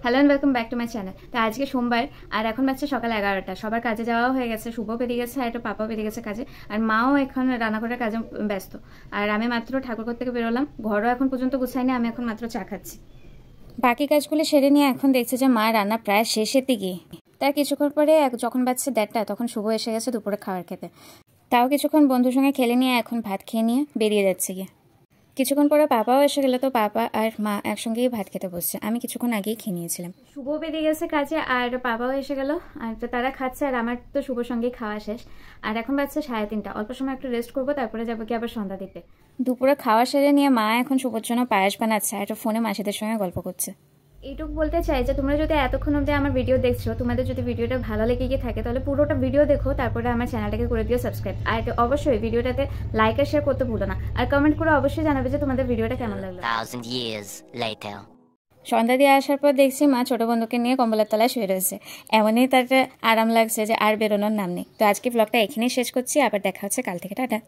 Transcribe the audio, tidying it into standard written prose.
Hello and welcome back to my channel. তো আজকে সোমবার আর এখন বাচ্চা সকাল 11টা। সবার কাজে যাওয়া হয়ে গেছে, শুভ বেরিয়ে গেছে আর একটা পাপা বেরিয়ে গেছে কাজে, আর মাও এখন রান্না করার কাজে ব্যস্ত। আর আমি মাত্র ঠাকুরঘর থেকে বেরোলাম, ঘরও এখন পর্যন্ত গুছাইনি, আমি এখন মাত্র চা খাচ্ছি। বাকি কাজগুলো সেরে নিয়ে এখন দেখছি যে মা রান্না প্রায় শেষের দিকে। তার কিছুক্ষণ পরে যখন বাজছে 1:30 তখন শুভ এসে গেছে দুপুরে খাবার খেতে। তাও কিছুক্ষণ বন্ধুর সঙ্গে খেলে নিয়ে এখন ভাত খেয়ে নিয়ে বেরিয়ে যাচ্ছে গিয়ে। কিছুক্ষণ পরে পাপাও এসে গেল, তো পাপা আর মা একসঙ্গেই ভাত খেতে বসছে। আমি কিছুক্ষণ আগেই খেয়ে নিয়েছিলাম। শুভ বেরিয়ে গেছে কাজে আর পাপাও এসে গেল, আর তো তারা খাচ্ছে আর আমার তো শুভর সঙ্গেই খাওয়া শেষ। আর এখন বাজছে 3:30, অল্প সময় একটু রেস্ট করবো, তারপরে যাবো কি আবার সন্ধ্যা দিতে। দুপুরে খাওয়া সেরে নিয়ে মা এখন শুভর জন্য পায়েস বানাচ্ছে আর ফোনে মাসিদের সঙ্গে গল্প করছে। এইটুকু বলতে চাই যে তোমরা যদি এতক্ষণ অবধি আমার ভিডিও দেখছো, তোমাদের যদি ভিডিওটা ভালো লেগে গিয়ে থাকে তাহলে পুরোটা ভিডিও দেখো, তারপরে আমার চ্যানেলটাকে করে দিও সাবস্ক্রাইব। আর অবশ্যই ভিডিওটাতে লাইক আর শেয়ার করতে ভুলো না, আর কমেন্ট করে অবশ্যই জানাবে যে তোমাদের ভিডিওটা কেমন লাগলো। 1000 years later. সন্ধ্যা দিয়ে আসার পর দেখছি মা ছোট বন্ধুকে নিয়ে কম্বলের তলায় শুয়ে রয়েছে। এমনই তার আরাম লাগছে যে আর বেরোনোর নাম নেই। তো আজকে ব্লগটা এখানেই শেষ করছি, আবার দেখা হচ্ছে কাল থেকে। টাটা।